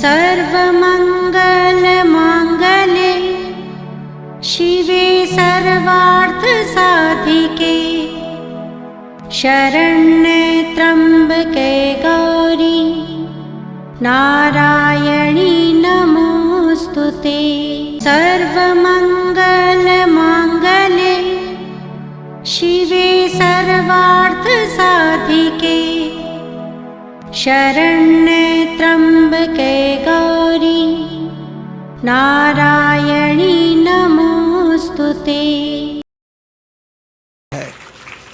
सर्वमङ्गलमाङ्गल्ये शिवे सर्वार्थसाधिके शरण्ये त्र्यम्बके गौरी नारायणी नमोऽस्तुते। सर्वमङ्गलमाङ्गल्ये शिवे सर्वार्थसाधिके शरण्ये त्र्यम्बके गौरी नारायणी नमोस्तुते।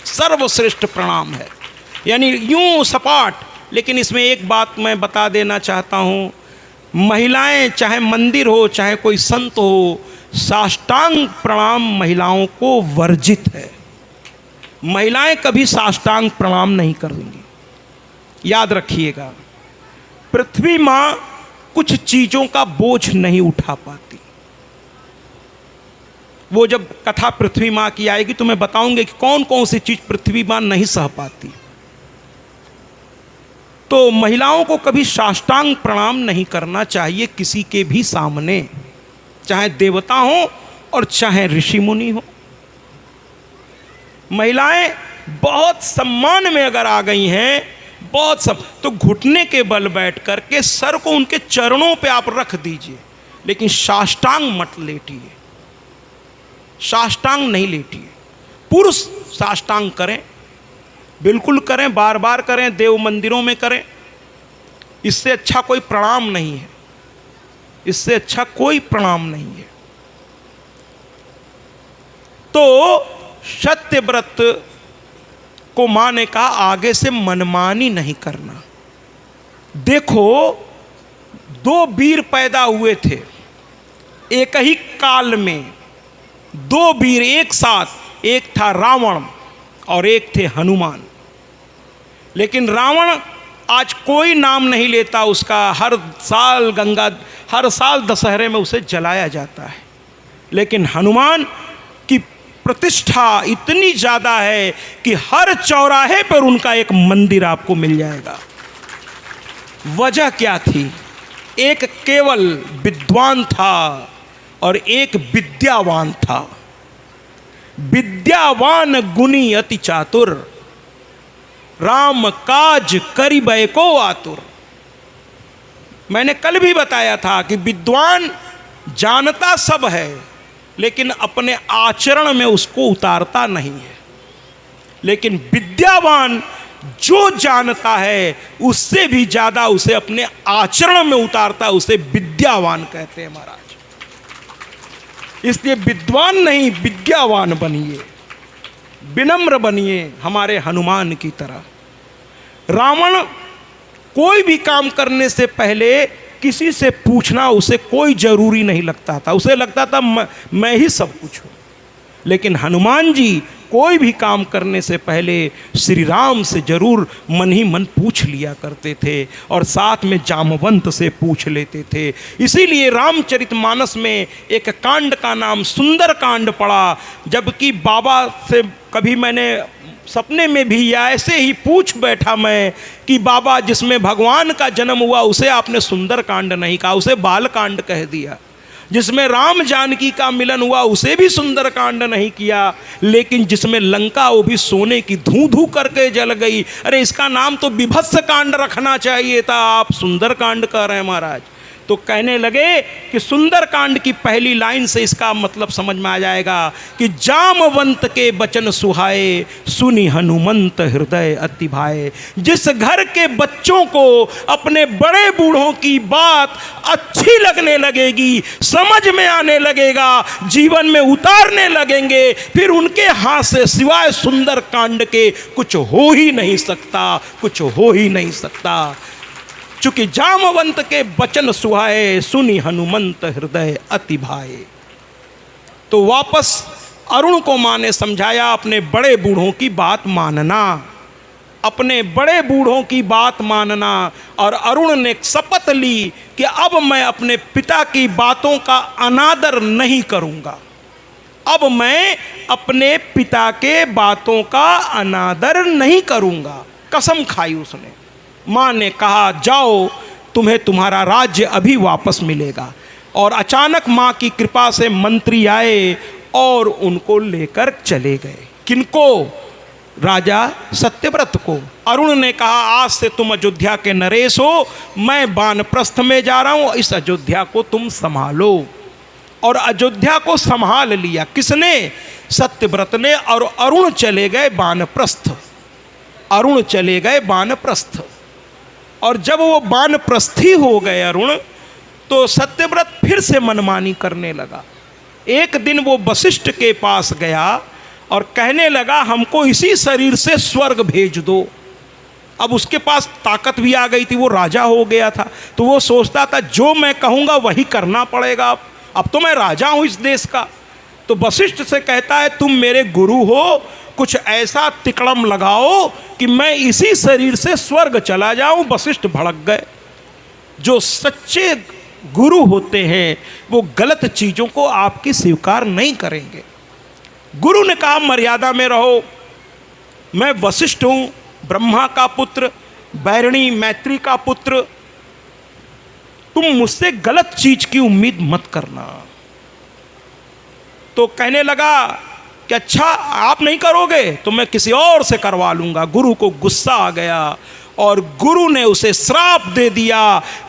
सर्वश्रेष्ठ प्रणाम है, यानी यूं सपाट। लेकिन इसमें एक बात मैं बता देना चाहता हूँ, महिलाएं चाहे मंदिर हो चाहे कोई संत हो, साष्टांग प्रणाम महिलाओं को वर्जित है। महिलाएं कभी साष्टांग प्रणाम नहीं करेंगी, याद रखिएगा। पृथ्वी माँ कुछ चीज़ों का बोझ नहीं उठा पाती। वो जब कथा पृथ्वी माँ की आएगी तो मैं बताऊंगी कि कौन कौन सी चीज़ पृथ्वी माँ नहीं सह पाती। तो महिलाओं को कभी साष्टांग प्रणाम नहीं करना चाहिए किसी के भी सामने, चाहे देवता हो और चाहे ऋषि मुनि हो। महिलाएं बहुत सम्मान में अगर आ गई हैं, बहुत सब, तो घुटने के बल बैठ करके सर को उनके चरणों पे आप रख दीजिए, लेकिन साष्टांग मत लेटिए, साष्टांग नहीं लेटिए। पुरुष साष्टांग करें, बिल्कुल करें, बार बार करें, देव मंदिरों में करें। इससे अच्छा कोई प्रणाम नहीं है, इससे अच्छा कोई प्रणाम नहीं है। तो सत्यव्रत को माँ ने कहा आगे से मनमानी नहीं करना। देखो, दो वीर पैदा हुए थे एक ही काल में, दो वीर एक साथ, एक था रावण और एक थे हनुमान। लेकिन रावण आज कोई नाम नहीं लेता उसका, हर साल दशहरे में उसे जलाया जाता है। लेकिन हनुमान की प्रतिष्ठा इतनी ज़्यादा है कि हर चौराहे पर उनका एक मंदिर आपको मिल जाएगा। वजह क्या थी? एक केवल विद्वान था और एक विद्यावान था। विद्यावान गुणी अति चातुर, राम काज करिबै को आतुर। मैंने कल भी बताया था कि विद्वान जानता सब है, लेकिन अपने आचरण में उसको उतारता नहीं है। लेकिन विद्यावान जो जानता है उससे भी ज़्यादा उसे अपने आचरण में उतारता है, उसे विद्यावान कहते हैं महाराज। इसलिए विद्वान नहीं, विद्यावान बनिए, विनम्र बनिए हमारे हनुमान की तरह। रावण कोई भी काम करने से पहले किसी से पूछना उसे कोई जरूरी नहीं लगता था, उसे लगता था मैं ही सब कुछ हूँ। लेकिन हनुमान जी कोई भी काम करने से पहले श्री राम से जरूर मन ही मन पूछ लिया करते थे और साथ में जामवंत से पूछ लेते थे। इसीलिए रामचरितमानस में एक कांड का नाम सुंदर कांड पड़ा। जबकि बाबा से कभी मैंने सपने में भी या ऐसे ही पूछ बैठा मैं कि बाबा, जिसमें भगवान का जन्म हुआ उसे आपने सुंदर कांड नहीं कहा, उसे बाल कांड कह दिया। जिसमें राम जानकी का मिलन हुआ उसे भी सुंदर कांड नहीं किया। लेकिन जिसमें लंका वो भी सोने की धू धू करके जल गई, अरे इसका नाम तो विभत्स कांड रखना चाहिए था, आप सुंदर कांड कह रहे हैं महाराज। तो कहने लगे कि सुंदर कांड की पहली लाइन से इसका मतलब समझ में आ जाएगा कि जामवंत के बचन सुहाए, सुनी हनुमंत हृदय अति भाए। जिस घर के बच्चों को अपने बड़े बूढ़ों की बात अच्छी लगने लगेगी, समझ में आने लगेगा, जीवन में उतारने लगेंगे, फिर उनके हाथ से सिवाय सुंदर कांड के कुछ हो ही नहीं सकता, कुछ हो ही नहीं सकता। चूंकि जामवंत के बचन सुहाए, सुनी हनुमंत हृदय अति भाए। तो वापस अरुण को माँ ने समझाया अपने बड़े बूढ़ों की बात मानना, अपने बड़े बूढ़ों की बात मानना। और अरुण ने शपथ ली कि अब मैं अपने पिता की बातों का अनादर नहीं करूँगा, अब मैं अपने पिता के बातों का अनादर नहीं करूँगा। कसम खाई उसने। माँ ने कहा जाओ तुम्हें तुम्हारा राज्य अभी वापस मिलेगा। और अचानक माँ की कृपा से मंत्री आए और उनको लेकर चले गए। किनको? राजा सत्यव्रत को। अरुण ने कहा आज से तुम अयोध्या के नरेश हो, मैं वानप्रस्थ में जा रहा हूँ, इस अयोध्या को तुम संभालो। और अयोध्या को संभाल लिया। किसने? सत्यव्रत ने। और अरुण चले गए वानप्रस्थ। अरुण चले गए वानप्रस्थ। और जब वो वानप्रस्थी हो गए अरुण, तो सत्यव्रत फिर से मनमानी करने लगा। एक दिन वो वशिष्ठ के पास गया और कहने लगा हमको इसी शरीर से स्वर्ग भेज दो। अब उसके पास ताकत भी आ गई थी, वो राजा हो गया था, तो वो सोचता था जो मैं कहूँगा वही करना पड़ेगा। अब तो मैं राजा हूँ इस देश का। तो वशिष्ठ से कहता है तुम मेरे गुरु हो, कुछ ऐसा तिकड़म लगाओ कि मैं इसी शरीर से स्वर्ग चला जाऊँ। वशिष्ठ भड़क गए। जो सच्चे गुरु होते हैं वो गलत चीज़ों को आपकी स्वीकार नहीं करेंगे। गुरु ने कहा मर्यादा में रहो, मैं वशिष्ठ हूँ, ब्रह्मा का पुत्र, बैरणी मैत्री का पुत्र, तुम मुझसे गलत चीज की उम्मीद मत करना। तो कहने लगा कि अच्छा आप नहीं करोगे तो मैं किसी और से करवा लूँगा। गुरु को गुस्सा आ गया और गुरु ने उसे श्राप दे दिया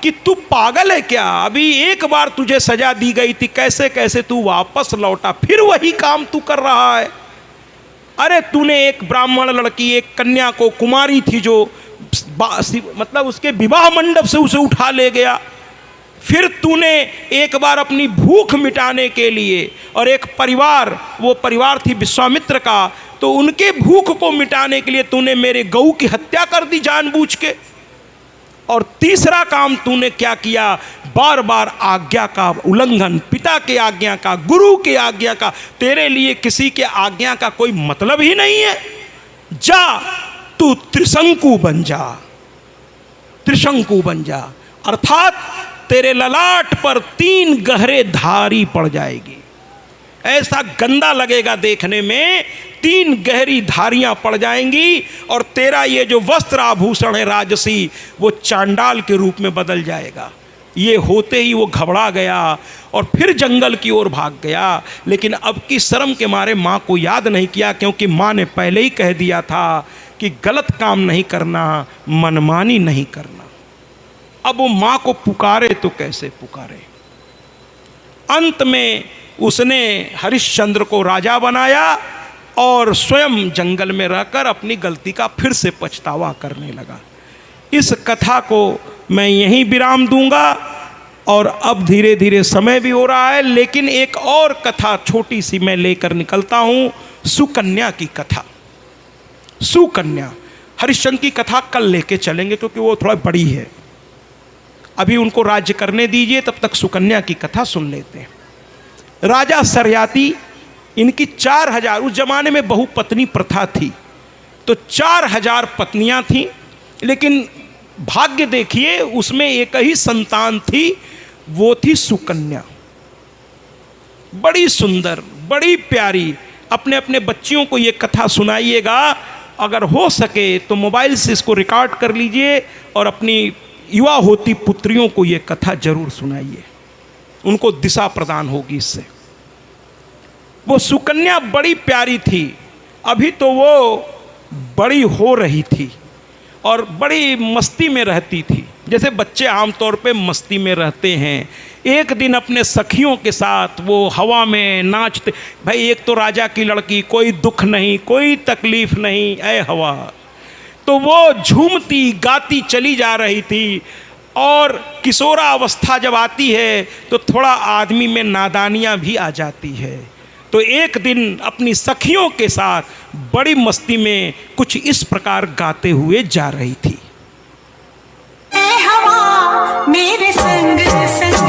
कि तू पागल है क्या, अभी एक बार तुझे सजा दी गई थी, कैसे कैसे तू वापस लौटा, फिर वही काम तू कर रहा है। अरे तूने एक ब्राह्मण लड़की, एक कन्या को, कुमारी थी जो मतलब उसके विवाह मंडप से उसे उठा ले गया, फिर तूने एक बार अपनी भूख मिटाने के लिए और एक परिवार, वो परिवार थी विश्वामित्र का, तो उनके भूख को मिटाने के लिए तूने मेरे गऊ की हत्या कर दी जानबूझ के। और तीसरा काम तूने क्या किया, बार बार आज्ञा का उल्लंघन, पिता के आज्ञा का, गुरु के आज्ञा का। तेरे लिए किसी के आज्ञा का कोई मतलब ही नहीं है। जा तू त्रिशंकु बन जा, त्रिशंकु बन जा, अर्थात तेरे ललाट पर 3 गहरे धारी पड़ जाएगी। ऐसा गंदा लगेगा देखने में, 3 गहरी धारियां पड़ जाएंगी और तेरा ये जो वस्त्र आभूषण है राजसी, वो चांडाल के रूप में बदल जाएगा। ये होते ही वो घबरा गया और फिर जंगल की ओर भाग गया। लेकिन अब की शर्म के मारे माँ को याद नहीं किया, क्योंकि माँ ने पहले ही कह दिया था कि गलत काम नहीं करना, मनमानी नहीं करना। अब वो माँ को पुकारे तो कैसे पुकारे। अंत में उसने हरिश्चंद्र को राजा बनाया और स्वयं जंगल में रहकर अपनी गलती का फिर से पछतावा करने लगा। इस कथा को मैं यहीं विराम दूंगा और अब धीरे धीरे समय भी हो रहा है, लेकिन एक और कथा छोटी सी मैं लेकर निकलता हूँ, सुकन्या की कथा। सुकन्या, हरिश्चंद्र की कथा कल लेके चलेंगे क्योंकि वो थोड़ा बड़ी है। अभी उनको राज्य करने दीजिए, तब तक सुकन्या की कथा सुन लेते हैं। राजा सरयाती, इनकी 4000, उस जमाने में बहुपत्नी प्रथा थी, तो 4000 पत्नियां थीं, लेकिन भाग्य देखिए उसमें एक ही संतान थी, वो थी सुकन्या। बड़ी सुंदर, बड़ी प्यारी। अपने अपने बच्चियों को ये कथा सुनाइएगा, अगर हो सके तो मोबाइल से इसको रिकॉर्ड कर लीजिए और अपनी युवा होती पुत्रियों को ये कथा जरूर सुनाइए, उनको दिशा प्रदान होगी इससे। वो सुकन्या बड़ी प्यारी थी, अभी तो वो बड़ी हो रही थी और बड़ी मस्ती में रहती थी, जैसे बच्चे आमतौर पे मस्ती में रहते हैं। एक दिन अपने सखियों के साथ वो हवा में नाचते। भाई एक तो राजा की लड़की, कोई दुख नहीं, कोई तकलीफ नहीं, ऐ हवा। तो वो झूमती गाती चली जा रही थी। और किशोरावस्था जब आती है तो थोड़ा आदमी में नादानियाँ भी आ जाती है। तो एक दिन अपनी सखियों के साथ बड़ी मस्ती में कुछ इस प्रकार गाते हुए जा रही थी। मेरे संग संग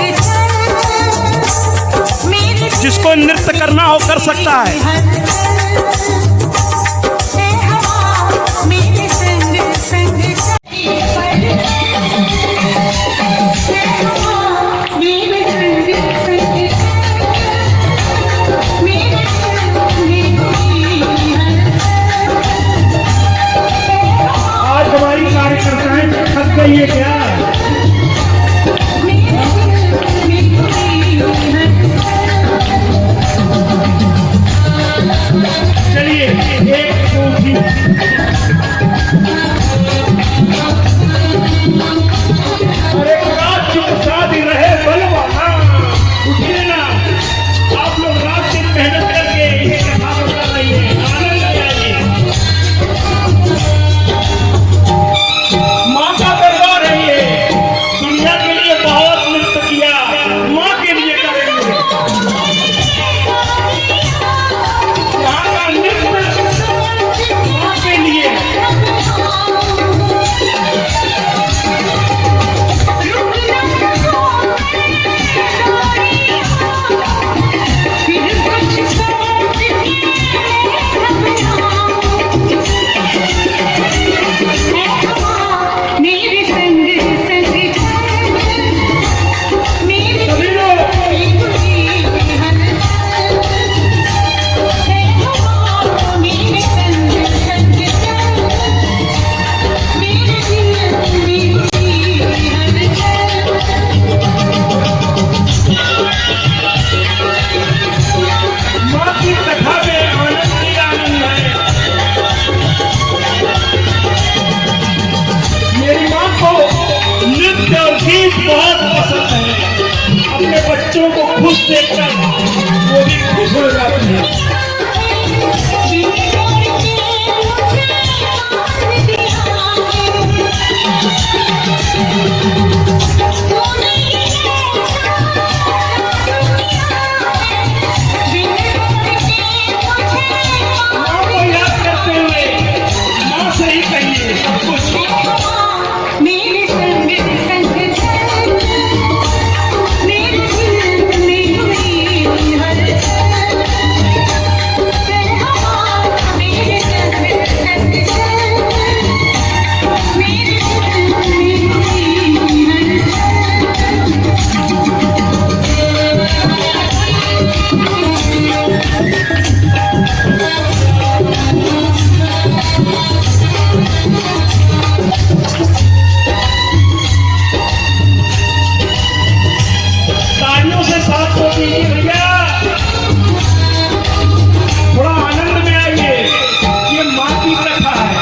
मेरे जिसको नृत्य करना हो कर सकता है। मेरे संग संग आज हमारी कार्यकर्ताएं थक गई है क्या? खुश देखकर वो भी खुश हो जाती है। माँ को याद करते हुए माँ से ही कहिए सब कुछ। मेरे संग संग मेरे दिल में हुई हर मेरे संग संग मेरे दिल में हुई तालियों से साथ को दीजिए भैया, थोड़ा आनंद में आइए। ये माँ की कथा है।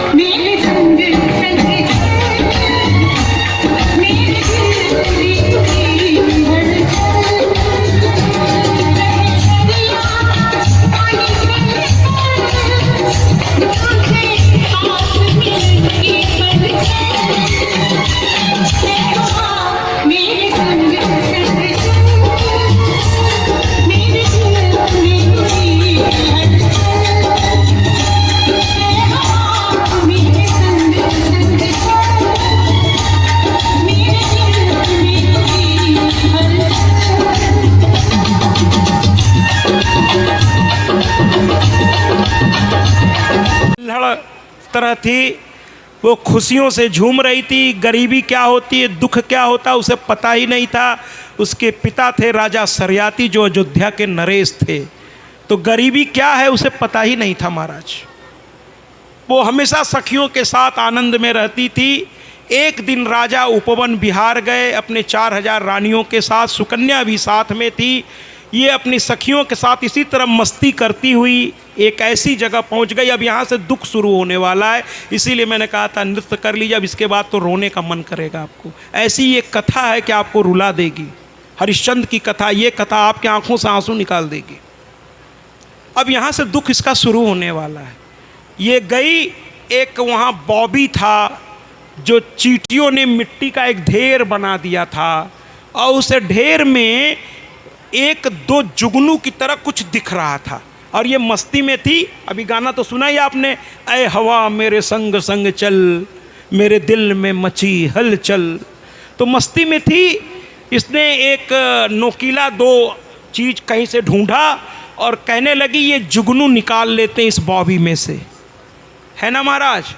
मेरे संग संग मेरे दिल में हुई मेरे संग संग मेरे दिल में हुई मेरे संग संग मेरे दिल में लड़ तरह थी, वो खुशियों से झूम रही थी। गरीबी क्या होती है, दुख क्या होता है, उसे पता ही नहीं था। उसके पिता थे राजा सरयाती, जो अयोध्या के नरेश थे। तो गरीबी क्या है उसे पता ही नहीं था महाराज। वो हमेशा सखियों के साथ आनंद में रहती थी। एक दिन राजा उपवन बिहार गए अपने 4000 रानियों के साथ, सुकन्या भी साथ में थी। ये अपनी सखियों के साथ इसी तरह मस्ती करती हुई एक ऐसी जगह पहुंच गई। अब यहाँ से दुख शुरू होने वाला है, इसीलिए मैंने कहा था नृत्य कर लीजिए, अब इसके बाद तो रोने का मन करेगा आपको। ऐसी ये कथा है कि आपको रुला देगी। हरिश्चंद्र की कथा, ये कथा आपके आंखों से आंसू निकाल देगी। अब यहाँ से दुख इसका शुरू होने वाला है। ये गई, एक वहाँ बॉबी था जो चींटियों ने मिट्टी का एक ढेर बना दिया था, और उस ढेर में एक दो जुगनू की तरह कुछ दिख रहा था, और ये मस्ती में थी। अभी गाना तो सुना ही आपने, ऐ हवा मेरे संग संग चल, मेरे दिल में मची हलचल। तो मस्ती में थी। इसने एक नोकीला दो चीज कहीं से ढूंढा और कहने लगी ये जुगनू निकाल लेते हैं इस बॉबी में से, है ना महाराज।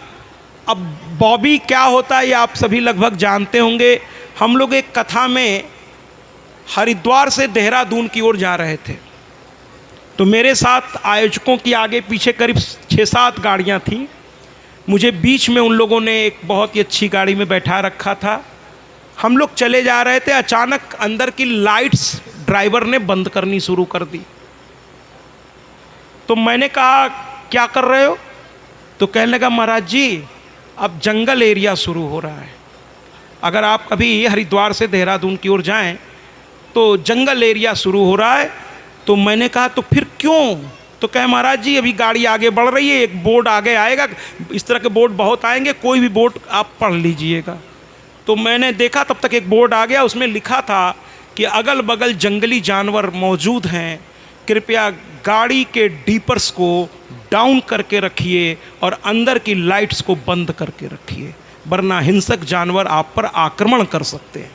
अब बॉबी क्या होता है ये आप सभी लगभग जानते होंगे। हम लोग एक कथा में हरिद्वार से देहरादून की ओर जा रहे थे, तो मेरे साथ आयोजकों की आगे पीछे करीब 6-7 गाड़ियां थीं। मुझे बीच में उन लोगों ने एक बहुत ही अच्छी गाड़ी में बैठा रखा था। हम लोग चले जा रहे थे, अचानक अंदर की लाइट्स ड्राइवर ने बंद करनी शुरू कर दी। तो मैंने कहा क्या कर रहे हो? तो कहने लगा महाराज जी अब जंगल एरिया शुरू हो रहा है, अगर आप कभी हरिद्वार से देहरादून की ओर जाएं तो जंगल एरिया शुरू हो रहा है। तो मैंने कहा तो फिर क्यों? तो कहे महाराज जी अभी गाड़ी आगे बढ़ रही है, एक बोर्ड आगे आएगा, इस तरह के बोर्ड बहुत आएंगे, कोई भी बोर्ड आप पढ़ लीजिएगा। तो मैंने देखा तब तक एक बोर्ड आ गया, उसमें लिखा था कि अगल बगल जंगली जानवर मौजूद हैं, कृपया गाड़ी के डीपर्स को डाउन करके रखिए और अंदर की लाइट्स को बंद करके रखिए, वरना हिंसक जानवर आप पर आक्रमण कर सकते हैं।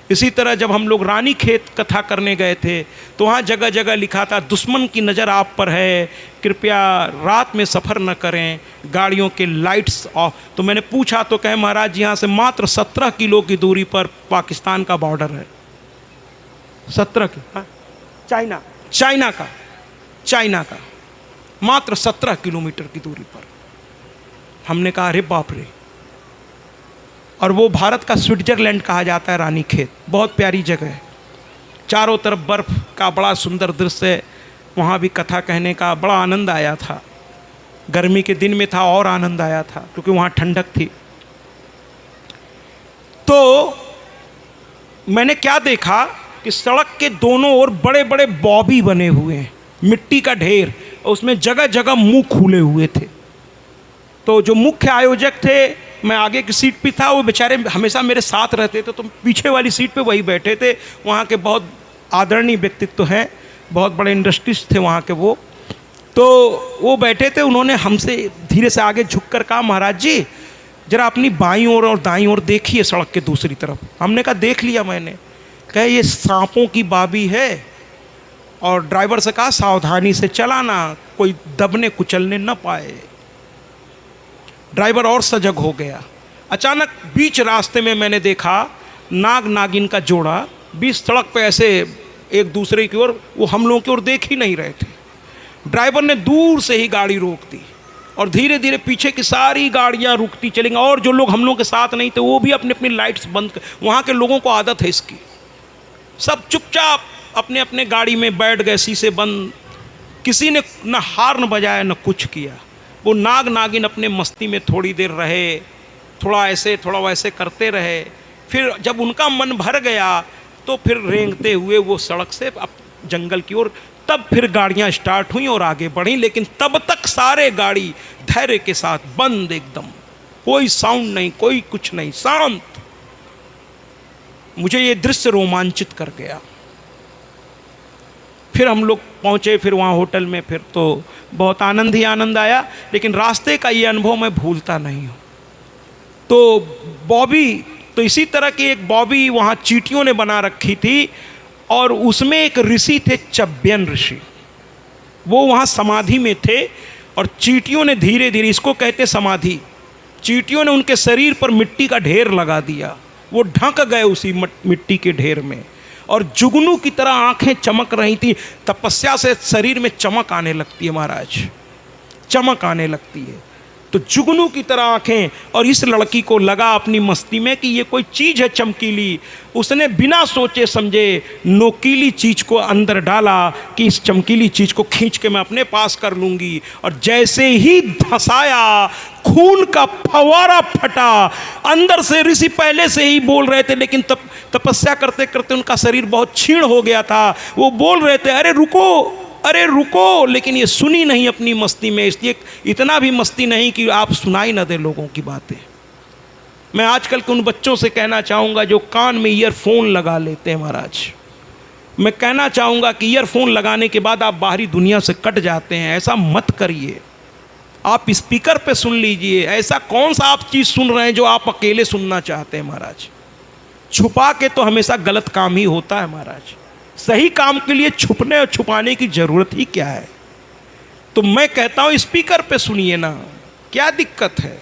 इसी तरह जब हम लोग रानी खेत कथा करने गए थे तो वहाँ जगह जगह लिखा था दुश्मन की नज़र आप पर है, कृपया रात में सफ़र न करें, गाड़ियों के लाइट्स ऑफ। तो मैंने पूछा तो कहे महाराज यहाँ से मात्र 17 किलो की दूरी पर पाकिस्तान का बॉर्डर है। 17 की, हाँ, चाइना, चाइना का मात्र 17 किलोमीटर की दूरी पर। हमने कहा अरे बाप रे। और वो भारत का स्विट्जरलैंड कहा जाता है रानीखेत, बहुत प्यारी जगह है, चारों तरफ बर्फ़ का बड़ा सुंदर दृश्य है। वहाँ भी कथा कहने का बड़ा आनंद आया था। गर्मी के दिन में था और आनंद आया था क्योंकि वहाँ ठंडक थी। तो मैंने क्या देखा कि सड़क के दोनों ओर बड़े बड़े बॉबी बने हुए हैं, मिट्टी का ढेर, और उसमें जगह जगह मुंह खुले हुए थे। तो जो मुख्य आयोजक थे, मैं आगे की सीट पे था, वो बेचारे हमेशा मेरे साथ रहते थे, तो पीछे वाली सीट पे वही बैठे थे। वहाँ के बहुत आदरणीय व्यक्तित्व हैं, बहुत बड़े इंडस्ट्रिस्ट थे वहाँ के वो। तो वो बैठे थे, उन्होंने हमसे धीरे से आगे झुककर कहा महाराज जी जरा अपनी बाईं ओर और दाईं ओर देखिए सड़क के दूसरी तरफ। हमने कहा देख लिया मैंने। कहे ये सांपों की बाबी है। और ड्राइवर से कहा सावधानी से चलाना, कोई दबने कुचलने न पाए। ड्राइवर और सजग हो गया। अचानक बीच रास्ते में मैंने देखा नाग नागिन का जोड़ा बीच सड़क पे ऐसे एक दूसरे की ओर, वो हम लोगों की ओर देख ही नहीं रहे थे। ड्राइवर ने दूर से ही गाड़ी रोक दी और धीरे धीरे पीछे की सारी गाड़ियां रुकती चलेंगी, और जो लोग हम लोगों के साथ नहीं थे वो भी अपनी अपनी लाइट्स बंद कर, वहाँ के लोगों को आदत है इसकी, सब चुपचाप अपने अपने गाड़ी में बैठ गए, शीशे बंद। किसी ने न हार्न बजाया न कुछ किया। वो नाग नागिन अपने मस्ती में थोड़ी देर रहे, थोड़ा ऐसे थोड़ा वैसे करते रहे। फिर जब उनका मन भर गया तो फिर रेंगते हुए वो सड़क से अब जंगल की ओर, तब फिर गाड़ियां स्टार्ट हुई और आगे बढ़ी। लेकिन तब तक सारे गाड़ी धैर्य के साथ बंद, एकदम कोई साउंड नहीं, कोई कुछ नहीं, शांत। मुझे ये दृश्य रोमांचित कर गया। फिर हम लोग पहुँचे, फिर वहाँ होटल में, फिर तो बहुत आनंद ही आनंद आया। लेकिन रास्ते का ये अनुभव मैं भूलता नहीं हूँ। तो बॉबी, तो इसी तरह की एक बॉबी वहाँ चींटियों ने बना रखी थी, और उसमें एक ऋषि थे, चब्यन ऋषि, वो वहाँ समाधि में थे। और चींटियों ने धीरे धीरे, इसको कहते समाधि, चींटियों ने उनके शरीर पर मिट्टी का ढेर लगा दिया। वो ढक गए उसी मिट्टी के ढेर में, और जुगनू की तरह आंखें चमक रही थी। तपस्या से शरीर में चमक आने लगती है महाराज, चमक आने लगती है। तो जुगनू की तरह आंखें। और इस लड़की को लगा अपनी मस्ती में कि ये कोई चीज़ है चमकीली। उसने बिना सोचे समझे नोकीली चीज़ को अंदर डाला कि इस चमकीली चीज़ को खींच के मैं अपने पास कर लूँगी। और जैसे ही धंसाया, खून का फव्वारा फटा। अंदर से ऋषि पहले से ही बोल रहे थे, लेकिन तपस्या करते करते उनका शरीर बहुत क्षीण हो गया था। वो बोल रहे थे अरे रुको, अरे रुको, लेकिन ये सुनी नहीं अपनी मस्ती में। इसलिए इतना भी मस्ती नहीं कि आप सुनाई न दे लोगों की बातें। मैं आजकल के उन बच्चों से कहना चाहूँगा जो कान में ईयरफोन लगा लेते हैं महाराज, मैं कहना चाहूँगा कि ईयरफोन लगाने के बाद आप बाहरी दुनिया से कट जाते हैं। ऐसा मत करिए, आप स्पीकर पे सुन लीजिए। ऐसा कौन सा आप चीज़ सुन रहे हैं जो आप अकेले सुनना चाहते हैं महाराज? छुपा के तो हमेशा गलत काम ही होता है महाराज। सही काम के लिए छुपने और छुपाने की ज़रूरत ही क्या है? तो मैं कहता हूँ स्पीकर पे सुनिए ना, क्या दिक्कत है?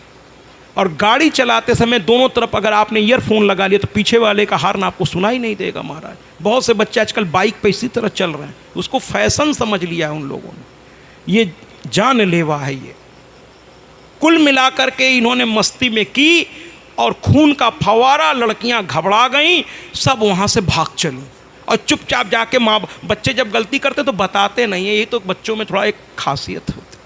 और गाड़ी चलाते समय दोनों तरफ अगर आपने ईयरफोन लगा लिया तो पीछे वाले का हॉर्न आपको सुनाई नहीं देगा महाराज। बहुत से बच्चे आजकल बाइक पे इसी तरह चल रहे हैं, उसको फैशन समझ लिया है उन लोगों ने। ये जानलेवा है ये। कुल मिलाकर के इन्होंने मस्ती में की और खून का फव्वारा, लड़कियां घबरा गईं, सब वहाँ से भाग चली। और चुपचाप जाके बच्चे जब गलती करते तो बताते नहीं है, यही तो बच्चों में थोड़ा एक खासियत होती।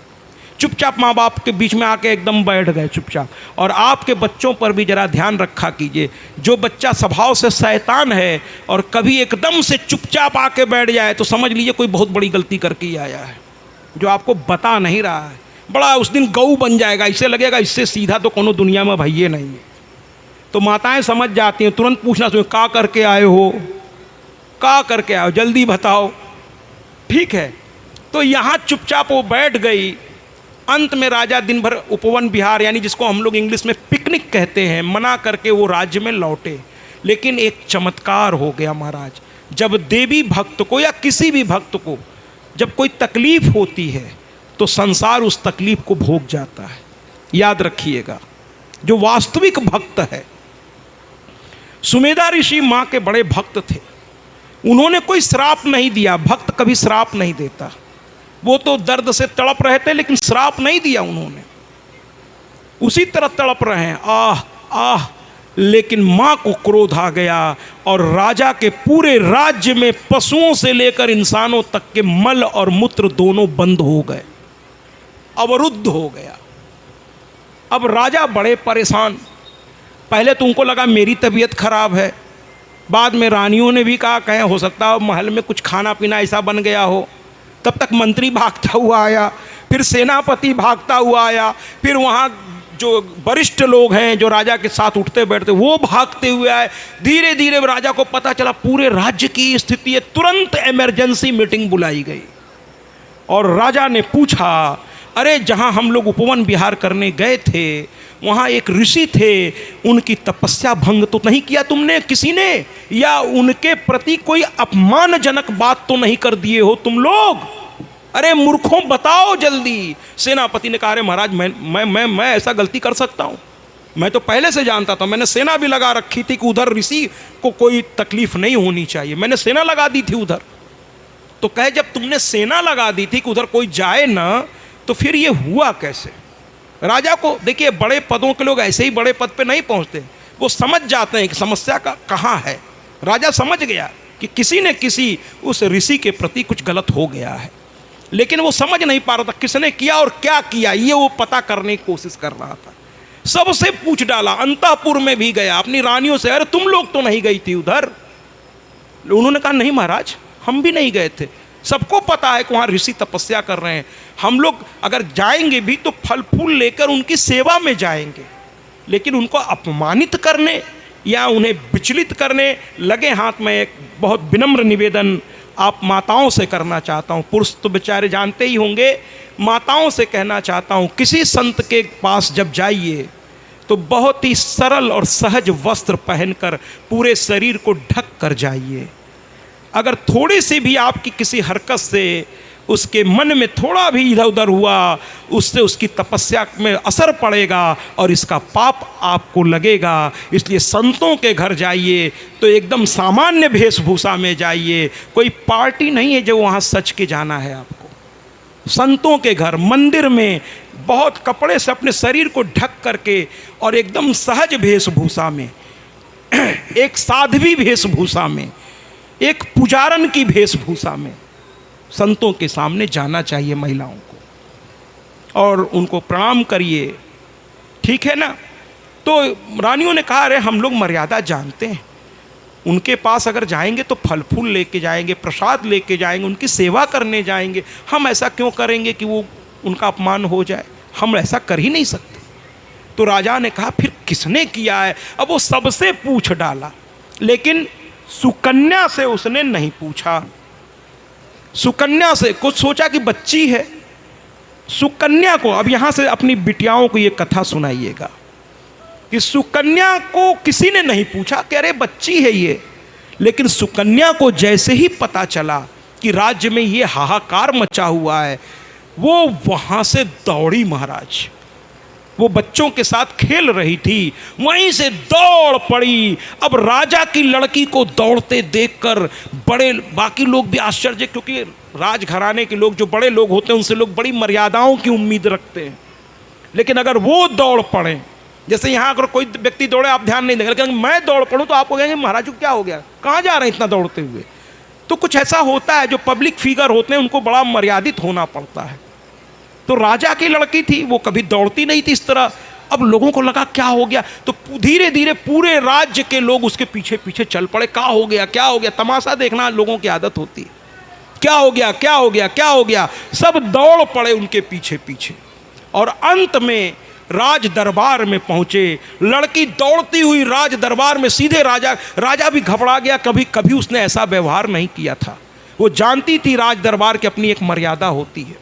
चुपचाप माँ बाप के बीच में आके एकदम बैठ गए चुपचाप। और आपके बच्चों पर भी जरा ध्यान रखा कीजिए। जो बच्चा स्वभाव से शैतान है और कभी एकदम से चुपचाप आके बैठ जाए तो समझ लीजिए कोई बहुत बड़ी गलती करके ही आया है, जो आपको बता नहीं रहा है। बड़ा उस दिन गऊ बन जाएगा, इससे लगेगा इससे सीधा तो कोनो दुनिया में भैया नहीं है। तो माताएं समझ जाती हैं, तुरंत पूछना चाहिए क्या करके आए हो, क्या करके आए हो, जल्दी बताओ। ठीक है, तो यहाँ चुपचाप वो बैठ गई। अंत में राजा दिन भर उपवन विहार, यानी जिसको हम लोग इंग्लिश में पिकनिक कहते हैं, मना करके वो राज्य में लौटे। लेकिन एक चमत्कार हो गया महाराज। जब देवी भक्त को या किसी भी भक्त को जब कोई तकलीफ होती है तो संसार उस तकलीफ को भोग जाता है। याद रखिएगा, जो वास्तविक भक्त है। सुमेधा ऋषि माँ के बड़े भक्त थे। उन्होंने कोई श्राप नहीं दिया, भक्त कभी श्राप नहीं देता, वो तो दर्द से तड़प रहे थे लेकिन श्राप नहीं दिया उन्होंने, उसी तरह तड़प रहे हैं, आह आह। लेकिन माँ को क्रोध आ गया और राजा के पूरे राज्य में पशुओं से लेकर इंसानों तक के मल और मूत्र दोनों बंद हो गए, अवरुद्ध हो गया। अब राजा बड़े परेशान, पहले तो उनको लगा मेरी तबीयत खराब है, बाद में रानियों ने भी कहा कहें हो सकता है महल में कुछ खाना पीना ऐसा बन गया हो। तब तक मंत्री भागता हुआ आया, फिर सेनापति भागता हुआ आया, फिर वहाँ जो वरिष्ठ लोग हैं जो राजा के साथ उठते बैठते वो भागते हुए आए। धीरे धीरे राजा को पता चला पूरे राज्य की स्थिति है, तुरंत इमरजेंसी मीटिंग बुलाई गई और राजा ने पूछा, अरे जहाँ हम लोग उपवन विहार करने गए थे वहाँ एक ऋषि थे, उनकी तपस्या भंग तो नहीं किया तुमने किसी ने, या उनके प्रति कोई अपमानजनक बात तो नहीं कर दिए हो तुम लोग? अरे मूर्खों बताओ जल्दी। सेनापति ने कहा, अरे महाराज मैं ऐसा गलती कर सकता हूँ? मैं तो पहले से जानता था, मैंने सेना भी लगा रखी थी कि उधर ऋषि को कोई तकलीफ नहीं होनी चाहिए, मैंने सेना लगा दी थी उधर। तो कहे जब तुमने सेना लगा दी थी कि उधर कोई जाए ना, तो फिर ये हुआ कैसे? राजा को देखिए, बड़े पदों के लोग ऐसे ही बड़े पद पे नहीं पहुँचते, वो समझ जाते हैं कि समस्या का कहाँ है। राजा समझ गया कि किसी न किसी उस ऋषि के प्रति कुछ गलत हो गया है, लेकिन वो समझ नहीं पा रहा था किसने किया और क्या किया, ये वो पता करने की कोशिश कर रहा था। सबसे पूछ डाला, अंतःपुर में भी गया अपनी रानियों से, अरे तुम लोग तो नहीं गई थी उधर? उन्होंने कहा नहीं महाराज, हम भी नहीं गए थे, सबको पता है कि वहाँ ऋषि तपस्या कर रहे हैं, हम लोग अगर जाएंगे भी तो फल फूल लेकर उनकी सेवा में जाएंगे, लेकिन उनको अपमानित करने या उन्हें विचलित करने लगे हाथ में। एक बहुत विनम्र निवेदन आप माताओं से करना चाहता हूँ, पुरुष तो बेचारे जानते ही होंगे, माताओं से कहना चाहता हूँ, किसी संत के पास जब जाइए तो बहुत ही सरल और सहज वस्त्र पहनकर पूरे शरीर को ढक कर जाइए। अगर थोड़ी सी भी आपकी किसी हरकत से उसके मन में थोड़ा भी इधर उधर हुआ, उससे उसकी तपस्या में असर पड़ेगा और इसका पाप आपको लगेगा। इसलिए संतों के घर जाइए तो एकदम सामान्य वेशभूषा में जाइए, कोई पार्टी नहीं है जो वहाँ सच के जाना है आपको। संतों के घर, मंदिर में बहुत कपड़े से अपने शरीर को ढक करके और एकदम सहज वेशभूषा में, एक साध्वी वेशभूषा में, एक पुजारन की वेशभूषा में संतों के सामने जाना चाहिए महिलाओं को, और उनको प्रणाम करिए, ठीक है ना। तो रानियों ने कहा, अरे हम लोग मर्यादा जानते हैं, उनके पास अगर जाएंगे तो फल फूल लेके जाएंगे, प्रसाद लेके जाएंगे, उनकी सेवा करने जाएंगे, हम ऐसा क्यों करेंगे कि वो उनका अपमान हो जाए, हम ऐसा कर ही नहीं सकते। तो राजा ने कहा फिर किसने किया है? अब वो सबसे पूछ डाला, लेकिन सुकन्या से उसने नहीं पूछा। सुकन्या से कुछ सोचा कि बच्ची है, सुकन्या को, अब यहाँ से अपनी बिटियाओं को ये कथा सुनाइएगा कि सुकन्या को किसी ने नहीं पूछा कि अरे बच्ची है ये, लेकिन सुकन्या को जैसे ही पता चला कि राज्य में ये हाहाकार मचा हुआ है, वो वहाँ से दौड़ी महाराज। वो बच्चों के साथ खेल रही थी, वहीं से दौड़ पड़ी। अब राजा की लड़की को दौड़ते देखकर बड़े बाकी लोग भी आश्चर्य, क्योंकि राजघराने के लोग जो बड़े लोग होते हैं उनसे लोग बड़ी मर्यादाओं की उम्मीद रखते हैं, लेकिन अगर वो दौड़ पड़े, जैसे यहाँ अगर कोई व्यक्ति दौड़े आप ध्यान नहीं देंगे, लेकिन मैं दौड़ पड़ूँ तो आपको कहेंगे महाराज को क्या हो गया, कहाँ जा रहे हैं इतना दौड़ते हुए। तो कुछ ऐसा होता है, जो पब्लिक फिगर होते हैं उनको बड़ा मर्यादित होना पड़ता है। तो राजा की लड़की थी, वो कभी दौड़ती नहीं थी इस तरह। अब लोगों को लगा क्या हो गया, तो धीरे धीरे पूरे राज्य के लोग उसके पीछे पीछे चल पड़े, क्या हो गया क्या हो गया, तमाशा देखना लोगों की आदत होती है, क्या हो गया क्या हो गया क्या हो गया, सब दौड़ पड़े उनके पीछे पीछे। और अंत में राज दरबार में पहुंचे, लड़की दौड़ती हुई राज दरबार में सीधे राजा भी घबरा गया, कभी कभी उसने ऐसा व्यवहार नहीं किया था। वो जानती थी राज दरबार की अपनी एक मर्यादा होती है,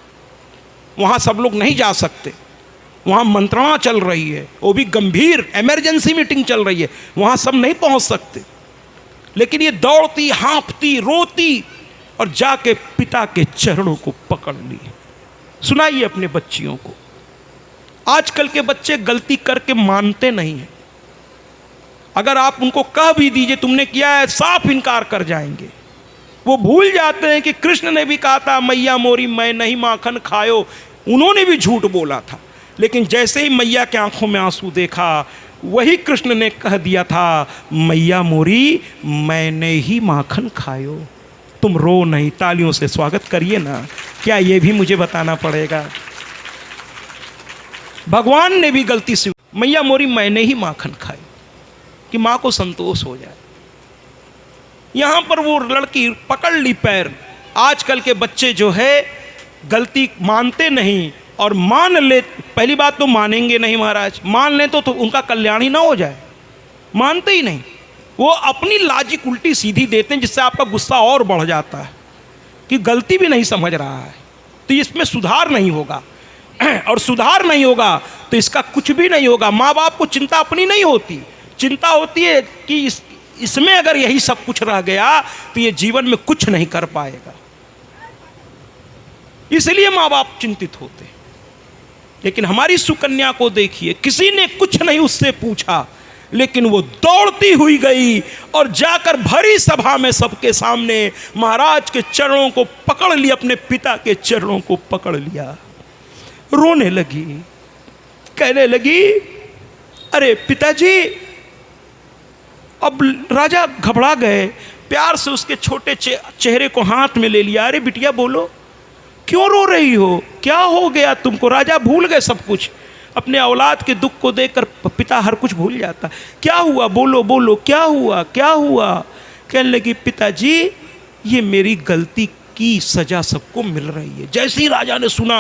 वहाँ सब लोग नहीं जा सकते, वहाँ मंत्रणा चल रही है, वो भी गंभीर इमरजेंसी मीटिंग चल रही है, वहाँ सब नहीं पहुँच सकते। लेकिन ये दौड़ती हाँफती रोती और जाके पिता के चरणों को पकड़ ली। सुनाइए अपने बच्चियों को। आजकल के बच्चे गलती करके मानते नहीं हैं, अगर आप उनको कह भी दीजिए तुमने किया है, साफ इनकार कर जाएंगे। वो भूल जाते हैं कि कृष्ण ने भी कहा था मैया मोरी मैं नहीं माखन खायो, उन्होंने भी झूठ बोला था। लेकिन जैसे ही मैया के आंखों में आंसू देखा, वही कृष्ण ने कह दिया था मैया मोरी मैंने ही माखन खायो। तुम रो नहीं, तालियों से स्वागत करिए ना। क्या ये भी मुझे बताना पड़ेगा? भगवान ने भी गलती से मैया मोरी मैंने ही माखन खाई, कि माँ को संतोष हो जाए। यहाँ पर वो लड़की पकड़ ली पैर। आजकल के बच्चे जो है गलती मानते नहीं, और मान ले, पहली बात तो मानेंगे नहीं महाराज, मान ले तो उनका कल्याण ही ना हो जाए, मानते ही नहीं। वो अपनी लॉजिक उल्टी सीधी देते हैं, जिससे आपका गुस्सा और बढ़ जाता है कि गलती भी नहीं समझ रहा है, तो इसमें सुधार नहीं होगा। और सुधार नहीं होगा तो इसका कुछ भी नहीं होगा। माँ बाप को चिंता अपनी नहीं होती, चिंता होती है कि इसमें अगर यही सब कुछ रह गया तो ये जीवन में कुछ नहीं कर पाएगा, इसलिए माँ बाप चिंतित होते। लेकिन हमारी सुकन्या को देखिए, किसी ने कुछ नहीं उससे पूछा, लेकिन वो दौड़ती हुई गई और जाकर भरी सभा में सबके सामने महाराज के चरणों को पकड़ लिया, अपने पिता के चरणों को पकड़ लिया, रोने लगी, कहने लगी अरे पिताजी। अब राजा घबरा गए, प्यार से उसके छोटे चेहरे को हाथ में ले लिया। अरे बिटिया बोलो, क्यों रो रही हो, क्या हो गया तुमको? राजा भूल गए सब कुछ, अपने औलाद के दुख को देखकर पिता हर कुछ भूल जाता। क्या हुआ, बोलो बोलो, क्या हुआ क्या हुआ? कहने लगी पिताजी ये मेरी गलती की सजा सबको मिल रही है। जैसे ही राजा ने सुना,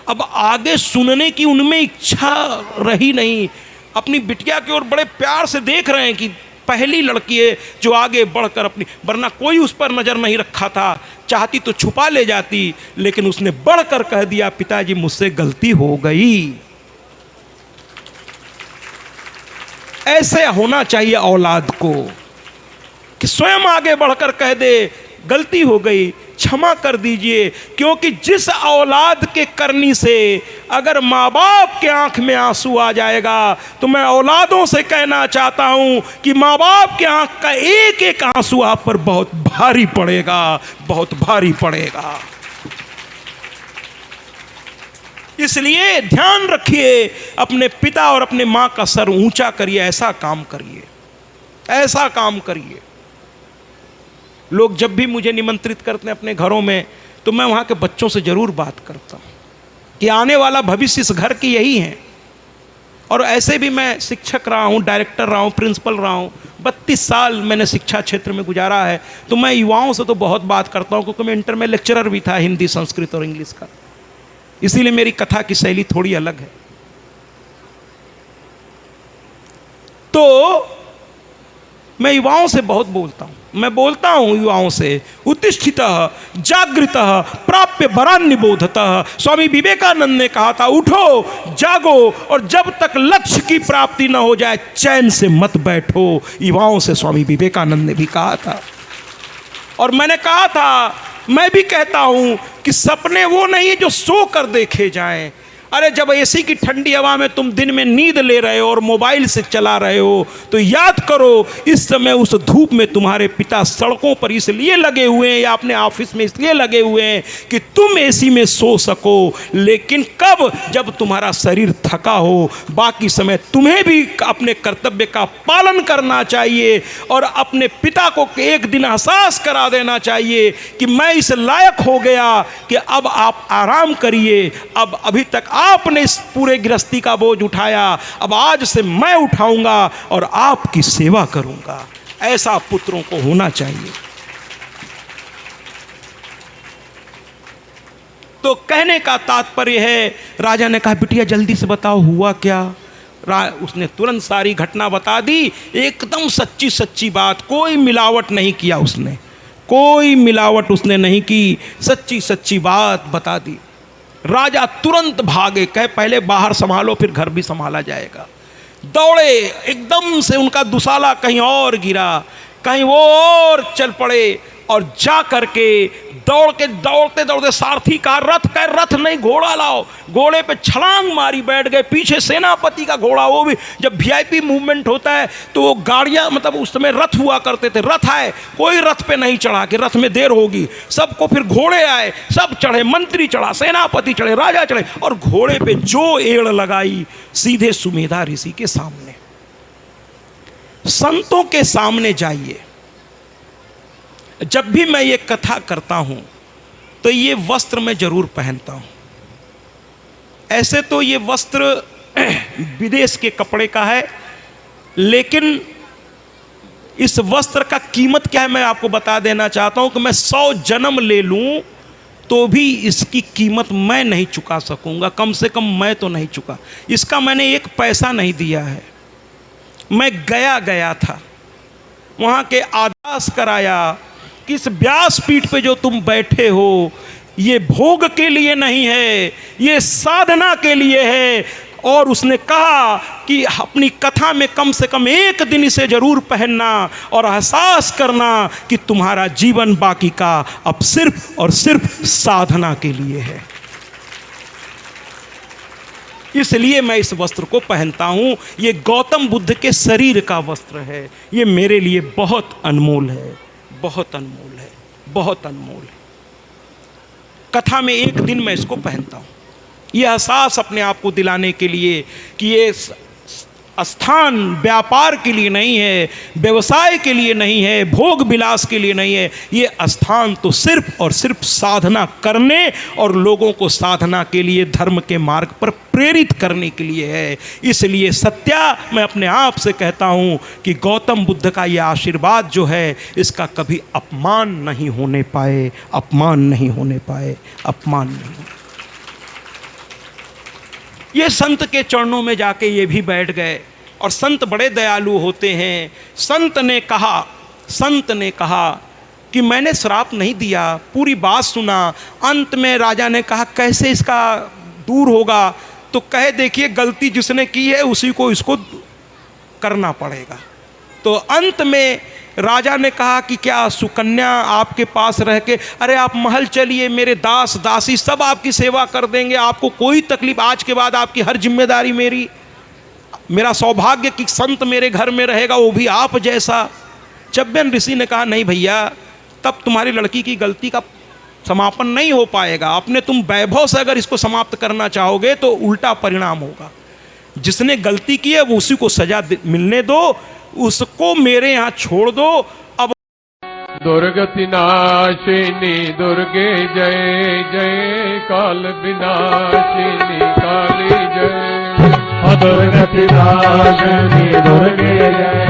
अब आगे सुनने की उनमें इच्छा रही नहीं। अपनी बिटिया की ओर बड़े प्यार से देख रहे हैं कि पहली लड़की है जो आगे बढ़कर अपनी, वरना कोई उस पर नज़र नहीं रखा था, चाहती तो छुपा ले जाती, लेकिन उसने बढ़कर कह दिया पिताजी मुझसे गलती हो गई। ऐसे होना चाहिए औलाद को कि स्वयं आगे बढ़कर कह दे गलती हो गई, क्षमा कर दीजिए। क्योंकि जिस औलाद के करनी से अगर माँ बाप के आंख में आंसू आ जाएगा, तो मैं औलादों से कहना चाहता हूं कि माँ बाप के आंख का एक एक आंसू आप पर बहुत भारी पड़ेगा, बहुत भारी पड़ेगा। इसलिए ध्यान रखिए, अपने पिता और अपने माँ का सर ऊंचा करिए, ऐसा काम करिए, ऐसा काम करिए। लोग जब भी मुझे निमंत्रित करते हैं अपने घरों में, तो मैं वहाँ के बच्चों से ज़रूर बात करता हूँ कि आने वाला भविष्य इस घर की यही है। और ऐसे भी मैं शिक्षक रहा हूँ, डायरेक्टर रहा हूँ, प्रिंसिपल रहा हूँ, 32 साल मैंने शिक्षा क्षेत्र में गुजारा है। तो मैं युवाओं से तो बहुत बात करता हूँ, क्योंकि मैं इंटर में लेक्चरर भी था हिंदी, संस्कृत और इंग्लिश का, इसीलिए मेरी कथा की शैली थोड़ी अलग है। तो मैं युवाओं से बहुत बोलता हूँ, मैं बोलता हूँ युवाओं से, उत्तिष्ठितः जागृतः प्राप्य वरान् निबोधतः। स्वामी विवेकानंद ने कहा था उठो जागो, और जब तक लक्ष्य की प्राप्ति न हो जाए चैन से मत बैठो। युवाओं से स्वामी विवेकानंद ने भी कहा था, और मैंने कहा था, मैं भी कहता हूँ कि सपने वो नहीं है जो सो कर देखे जाएं। अरे जब एसी की ठंडी हवा में तुम दिन में नींद ले रहे हो और मोबाइल से चला रहे हो, तो याद करो इस समय उस धूप में तुम्हारे पिता सड़कों पर इसलिए लगे हुए हैं या अपने ऑफिस में इसलिए लगे हुए हैं कि तुम एसी में सो सको। लेकिन कब? जब तुम्हारा शरीर थका हो। बाकी समय तुम्हें भी अपने कर्तव्य का पालन करना चाहिए, और अपने पिता को एक दिन एहसास करा देना चाहिए कि मैं इस लायक हो गया कि अब आप आराम करिए। अब अभी तक आपने इस पूरे गृहस्थी का बोझ उठाया, अब आज से मैं उठाऊंगा और आपकी सेवा करूंगा। ऐसा पुत्रों को होना चाहिए। तो कहने का तात्पर्य है, राजा ने कहा बिटिया जल्दी से बताओ हुआ क्या। उसने तुरंत सारी घटना बता दी, एकदम सच्ची सच्ची बात, कोई मिलावट नहीं किया उसने, कोई मिलावट उसने नहीं की, सच्ची सच्ची बात बता दी। राजा तुरंत भागे, कहे पहले बाहर संभालो फिर घर भी संभाला जाएगा। दौड़े, एकदम से उनका दुसाला कहीं और गिरा, कहीं वो और चल पड़े। और जा करके दौड़ते दौड़ते सारथी का रथ नहीं घोड़ा लाओ, घोड़े पे छलांग मारी बैठ गए। पीछे सेनापति का घोड़ा, वो भी जब वीआईपी मूवमेंट होता है तो वो गाड़ियां, मतलब उस समय रथ हुआ करते थे, रथ आए, कोई रथ पे नहीं चढ़ा कि रथ में देर होगी, सबको फिर घोड़े आए, सब चढ़े, मंत्री चढ़ा, सेनापति चढ़े, राजा चढ़े, और घोड़े पे जो एड़ लगाई सीधे सुमेधा ऋषि के सामने। संतों के सामने जाइए। जब भी मैं ये कथा करता हूं तो ये वस्त्र मैं जरूर पहनता हूं। ऐसे तो ये वस्त्र विदेश के कपड़े का है, लेकिन इस वस्त्र का कीमत क्या है मैं आपको बता देना चाहता हूं कि मैं 100 जन्म ले लूं तो भी इसकी कीमत मैं नहीं चुका सकूंगा, कम से कम मैं तो नहीं चुका। इसका मैंने 1 पैसा नहीं दिया है। मैं गया था, वहाँ के आदेश कराया कि इस व्यासपीठ पे जो तुम बैठे हो ये भोग के लिए नहीं है, ये साधना के लिए है। और उसने कहा कि अपनी कथा में कम से कम 1 दिन इसे जरूर पहनना और एहसास करना कि तुम्हारा जीवन बाकी का अब सिर्फ और सिर्फ साधना के लिए है। इसलिए मैं इस वस्त्र को पहनता हूं। ये गौतम बुद्ध के शरीर का वस्त्र है। ये मेरे लिए बहुत अनमोल है, बहुत अनमोल है, बहुत अनमोल है। कथा में 1 दिन मैं इसको पहनता हूं, यह एहसास अपने आप को दिलाने के लिए कि ये स्थान व्यापार के लिए नहीं है, व्यवसाय के लिए नहीं है, भोग विलास के लिए नहीं है। ये स्थान तो सिर्फ और सिर्फ साधना करने और लोगों को साधना के लिए, धर्म के मार्ग पर प्रेरित करने के लिए है। इसलिए सत्या, मैं अपने आप से कहता हूँ कि गौतम बुद्ध का ये आशीर्वाद जो है इसका कभी अपमान नहीं होने पाए, अपमान नहीं होने पाए, अपमान नहीं। ये संत के चरणों में जाके ये भी बैठ गए, और संत बड़े दयालु होते हैं। संत ने कहा कि मैंने श्राप नहीं दिया, पूरी बात सुना। अंत में राजा ने कहा कैसे इसका दूर होगा, तो कहे देखिए गलती जिसने की है उसी को इसको करना पड़ेगा। तो अंत में राजा ने कहा कि क्या सुकन्या आपके पास रह के, अरे आप महल चलिए, मेरे दास दासी सब आपकी सेवा कर देंगे, आपको कोई तकलीफ, आज के बाद आपकी हर जिम्मेदारी मेरी। मेरा सौभाग्य कि संत मेरे घर में रहेगा, वो भी आप जैसा। चब्बन ऋषि ने कहा नहीं भैया, तब तुम्हारी लड़की की गलती का समापन नहीं हो पाएगा। अपने तुम वैभव से अगर इसको समाप्त करना चाहोगे तो उल्टा परिणाम होगा। जिसने गलती की है वो उसी को सजा मिलने दो, उसको मेरे यहाँ छोड़ दो। अब दुर्गति नाशिनी दुर्गे जय जय, काल विनाशिनी काली जय। दुर्गति नाशिनी दुर्गे जय